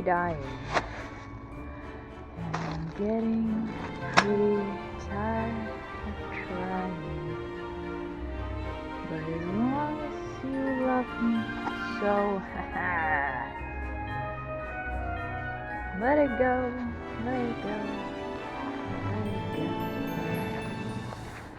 dying. And I'm getting pretty tired of trying. But as long as you love me so, let it go, let it go, let it go.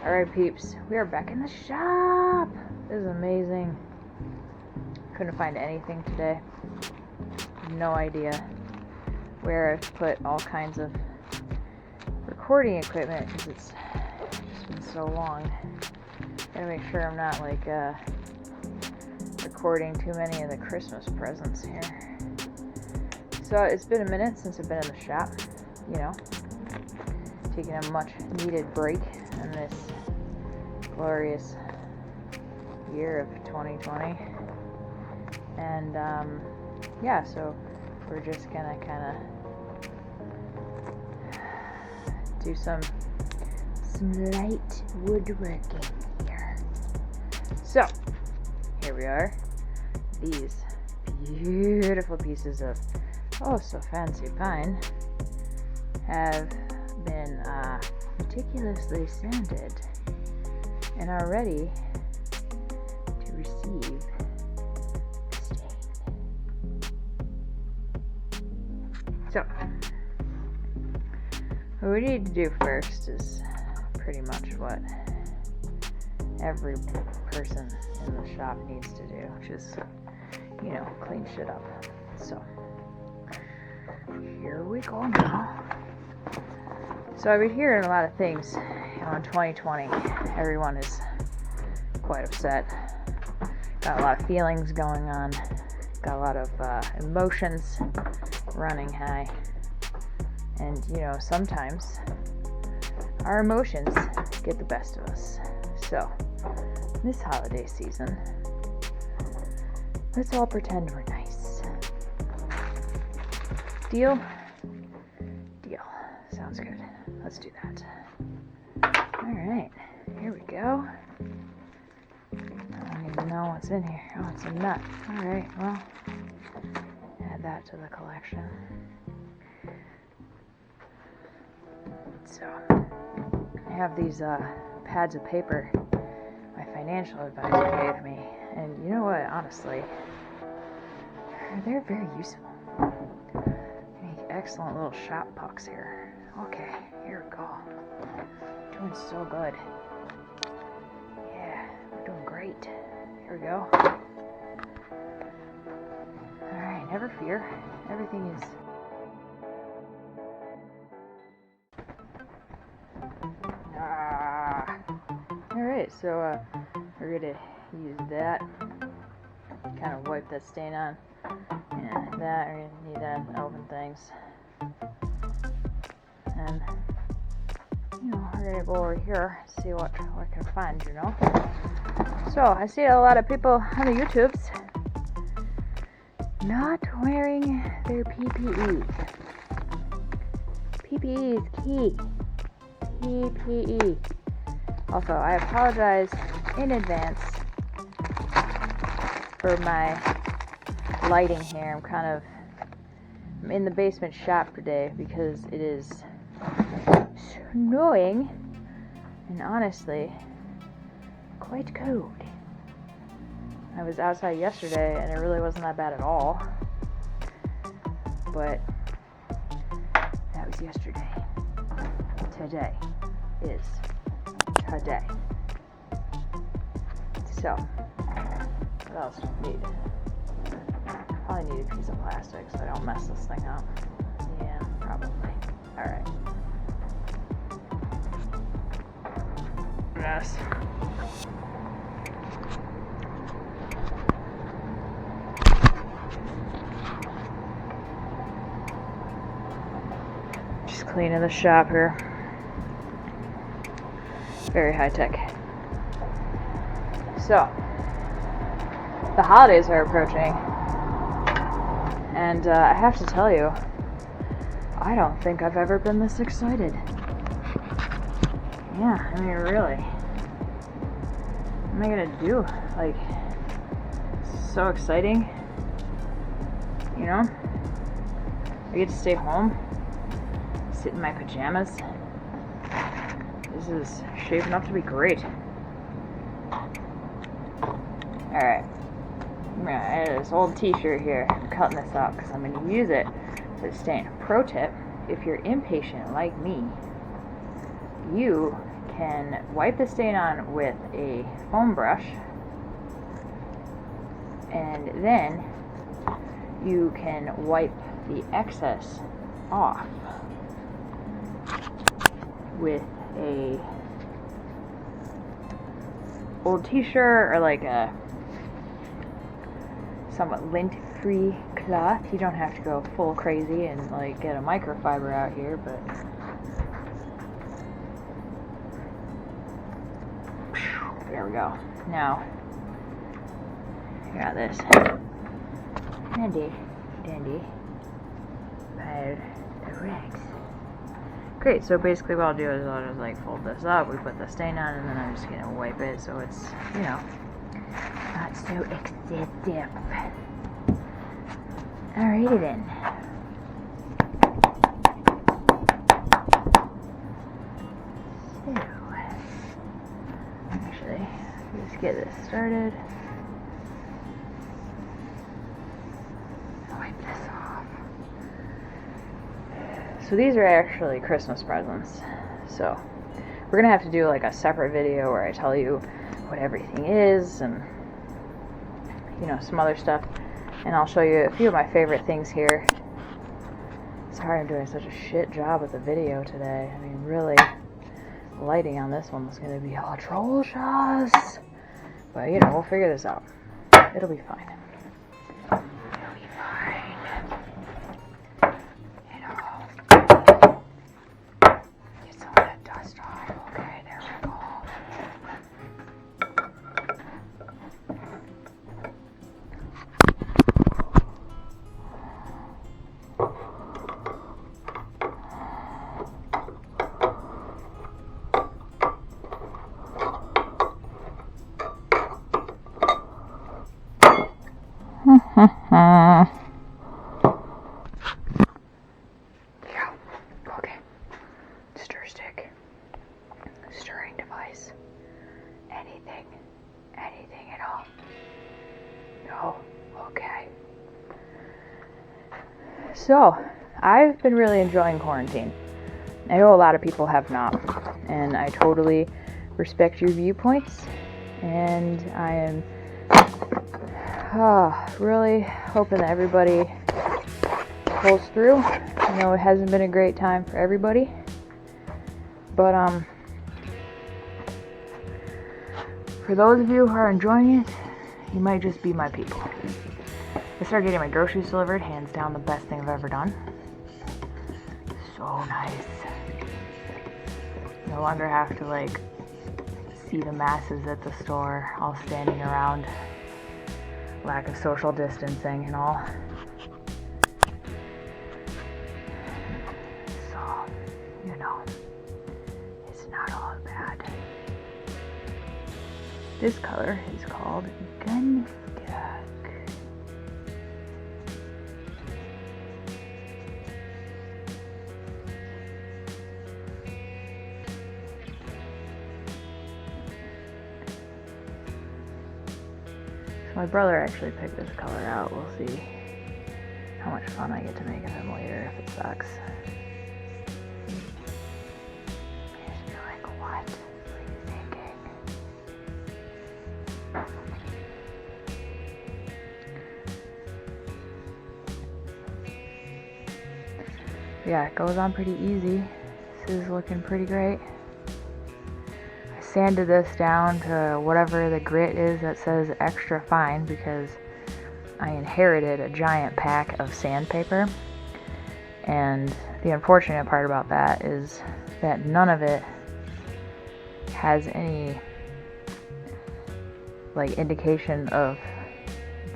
Alright peeps, we are back in the shop. This is amazing. Couldn't find anything today. No idea where I've put all kinds of recording equipment because it's just been so long. Gotta make sure I'm not like recording too many of the Christmas presents here. So it's been a minute since I've been in the shop, you know, taking a much needed break in this glorious year of 2020. And yeah, so we're just gonna kind of do some light woodworking here. So here we are. These beautiful pieces of oh so fancy pine have been meticulously sanded and are ready to receive the stain. So what we need to do first is pretty much what every person in the shop needs to do, which is, you know, clean shit up. So here we go now. So I've been hearing a lot of things, you know, in 2020. Everyone is quite upset. Got a lot of feelings going on. Got a lot of emotions running high. And, you know, sometimes our emotions get the best of us. So this holiday season, let's all pretend we're nice. Deal? Deal. Sounds good. Let's do that. Alright, here we go. I don't even know what's in here. Oh, it's a nut. Alright, well, add that to the collection. So, I have these pads of paper my financial advisor gave me. And you know what, honestly, they're very useful. Make excellent little shop pucks here. Okay, here we go. Doing so good. Yeah, we're doing great. Here we go. Alright, never fear. Everything is... Alright, so we're gonna use that. Kind of wipe that stain on. And that, we're gonna need that to open things. And, you know, we're gonna go over here, see what I can find, you know. So, I see a lot of people on the YouTubes not wearing their PPE. PPE is key. PPE. Also, I apologize in advance for my lighting here. I'm in the basement shop today because it is snowing and honestly quite cold. I was outside yesterday and it really wasn't that bad at all, but that was yesterday. Today is today. So what else do we need? Probably need a piece of plastic so I don't mess this thing up. Yeah, probably. Alright. Yes. Just cleaning the shop here. Very high tech. So, the holidays are approaching. And I have to tell you, I don't think I've ever been this excited. Yeah, I mean, really. What am I gonna do? Like, so exciting, you know? I get to stay home, sit in my pajamas. This is shaping up to be great. Alright, I'm gonna add this old t-shirt here. I'm cutting this up because I'm gonna use it for the stain. Pro tip, if you're impatient like me, you can wipe the stain on with a foam brush, and then you can wipe the excess off with a old t-shirt or like a somewhat lint-free cloth. You don't have to go full crazy and like get a microfiber out here, but there we go. Now, I got this handy dandy pad of rags. Great, so basically what I'll do is I'll just like fold this up, we put the stain on, and then I'm just gonna wipe it so it's, you know, not so excessive. Alrighty then. Actually, let's get this started. Wipe this off. So these are actually Christmas presents. So we're gonna have to do like a separate video where I tell you what everything is and, you know, some other stuff. And I'll show you a few of my favorite things here. Sorry I'm doing such a shit job with the video today. I mean, really, lighting on this one is going to be atrocious. But, you know, we'll figure this out. It'll be fine. It'll be fine. You know. Get some of that dust off. Okay, there we go. Yeah. Okay. Stir stick. Stirring device. Anything at all. No. Okay. So, I've been really enjoying quarantine. I know a lot of people have not, and I totally respect your viewpoints, and I am really hoping that everybody pulls through. I know it hasn't been a great time for everybody, but for those of you who are enjoying it, you might just be my people. I started getting my groceries delivered, hands down the best thing I've ever done. So nice. No longer have to like see the masses at the store all standing around. Lack of social distancing and all. So, you know, it's not all bad. This color is called Gunstock. My brother actually picked this color out. We'll see how much fun I get to make of him later if it sucks. I just feel like, what are you thinking? Yeah, it goes on pretty easy. This is looking pretty great. Sanded this down to whatever the grit is that says extra fine because I inherited a giant pack of sandpaper, and the unfortunate part about that is that none of it has any like indication of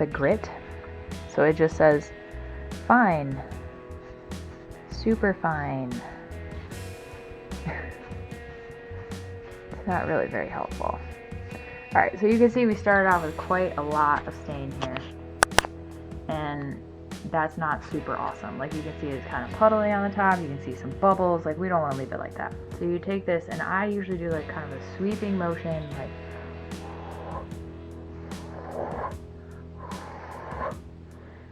the grit, so it just says fine, super fine. Not really very helpful. Alright, so you can see we started off with quite a lot of stain here. And that's not super awesome. Like you can see it's kind of puddly on the top, you can see some bubbles, like we don't want to leave it like that. So you take this, and I usually do like kind of a sweeping motion, like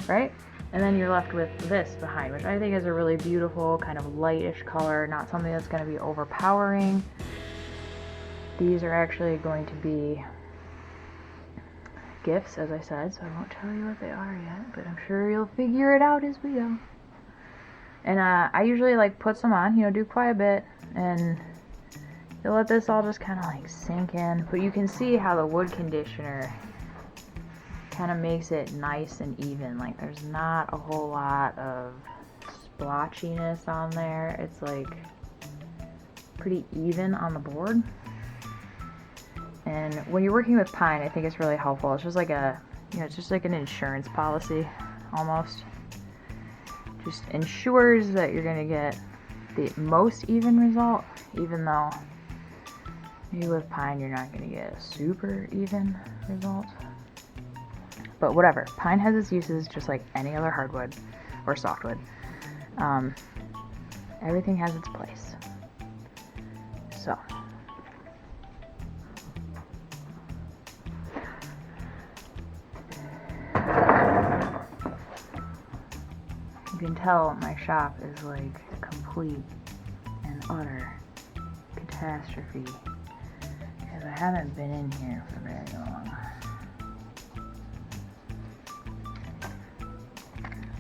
right? And then you're left with this behind, which I think is a really beautiful kind of lightish color, not something that's going to be overpowering. These are actually going to be gifts, as I said, so I won't tell you what they are yet, but I'm sure you'll figure it out as we go. And I usually like put some on, do quite a bit, and you'll let this all just kind of like sink in. But you can see how the wood conditioner kind of makes it nice and even. Like there's not a whole lot of splotchiness on there. It's like pretty even on the board. And when you're working with pine, I think it's really helpful. It's just like it's just like an insurance policy almost. Just ensures that you're going to get the most even result, even though maybe with pine you're not going to get a super even result. But whatever, pine has its uses just like any other hardwood or softwood. Everything has its place. So. You can tell my shop is like a complete and utter catastrophe because I haven't been in here for very long.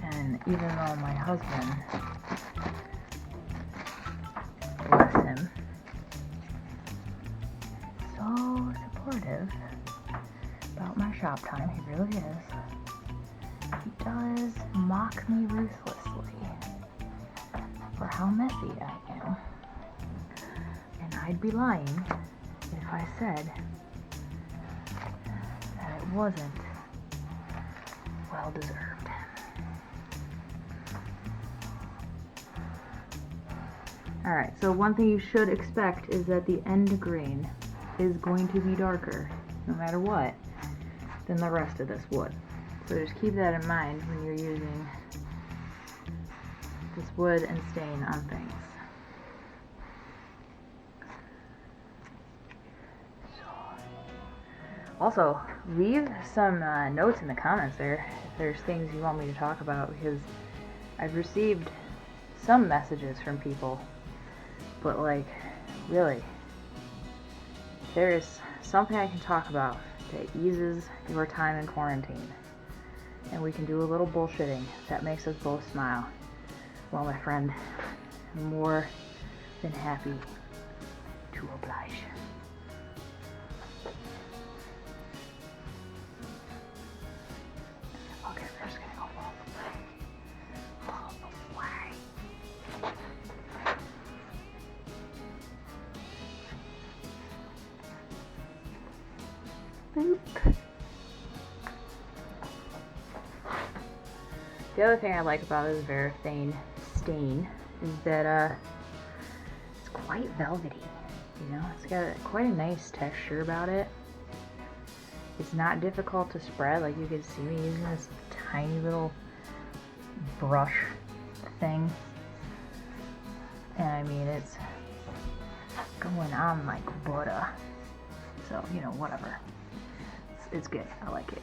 And even though my husband, bless him, is so supportive about my shop time, he really is, he does mock me ruthlessly for how messy I am. And I'd be lying if I said that it wasn't well deserved. Alright, so one thing you should expect is that the end grain is going to be darker, no matter what, than the rest of this wood. So just keep that in mind when you're using this wood and stain on things. Also, leave some notes in the comments there if there's things you want me to talk about, because I've received some messages from people, but like, really, there's something I can talk about that eases your time in quarantine, and we can do a little bullshitting that makes us both smile. Well, my friend, I'm more than happy to oblige. Okay, we're just gonna go all the way. Boop. The other thing I like about this Varathane stain is that it's quite velvety, it's got quite a nice texture about it. It's not difficult to spread, like you can see me using this tiny little brush thing, and I mean it's going on like butter, so whatever, it's good, I like it.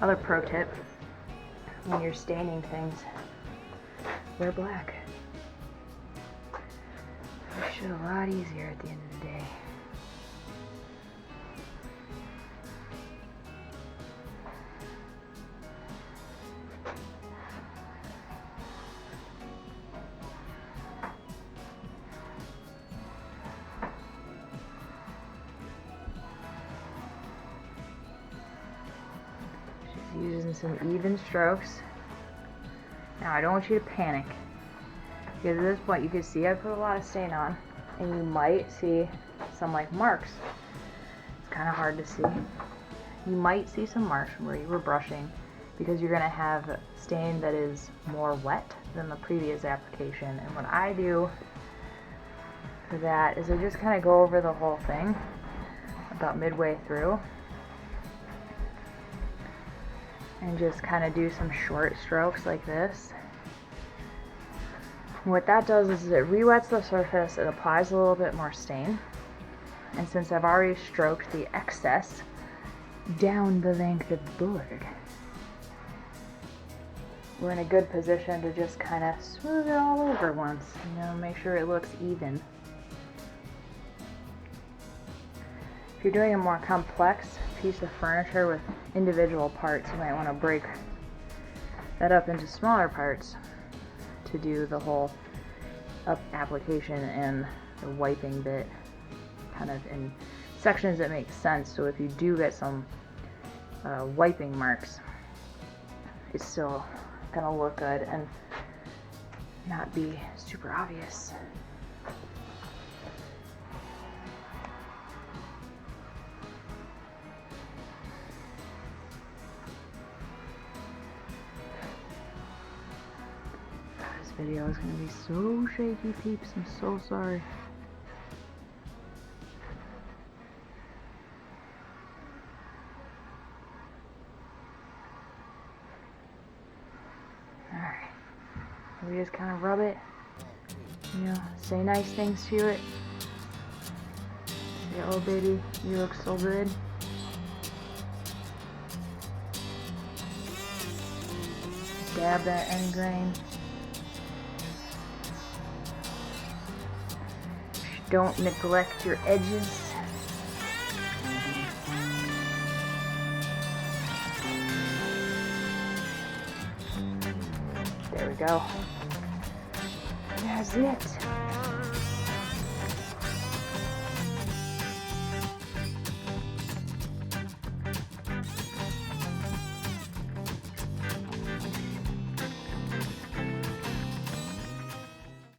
Other pro tip, when you're staining things, wear black. Makes shit a lot easier at the end of the day. Using some even strokes. Now I don't want you to panic, because at this point you can see I put a lot of stain on, and you might see some like marks. It's kind of hard to see. You might see some marks from where you were brushing, because you're going to have stain that is more wet than the previous application. And what I do for that is I just kind of go over the whole thing about midway through and just kind of do some short strokes like this. What that does is it re-wets the surface, it applies a little bit more stain, and since I've already stroked the excess down the length of the board, we're in a good position to just kind of smooth it all over once, make sure it looks even. If you're doing a more complex piece of furniture with individual parts, you might want to break that up into smaller parts to do the whole application and the wiping bit kind of in sections that make sense. So if you do get some wiping marks, it's still gonna look good and not be super obvious. This video is gonna be so shaky, peeps. I'm so sorry. We just kind of rub it, say nice things to it. Say, oh baby, you look so good. Dab that end grain. Don't neglect your edges. There we go. That's it.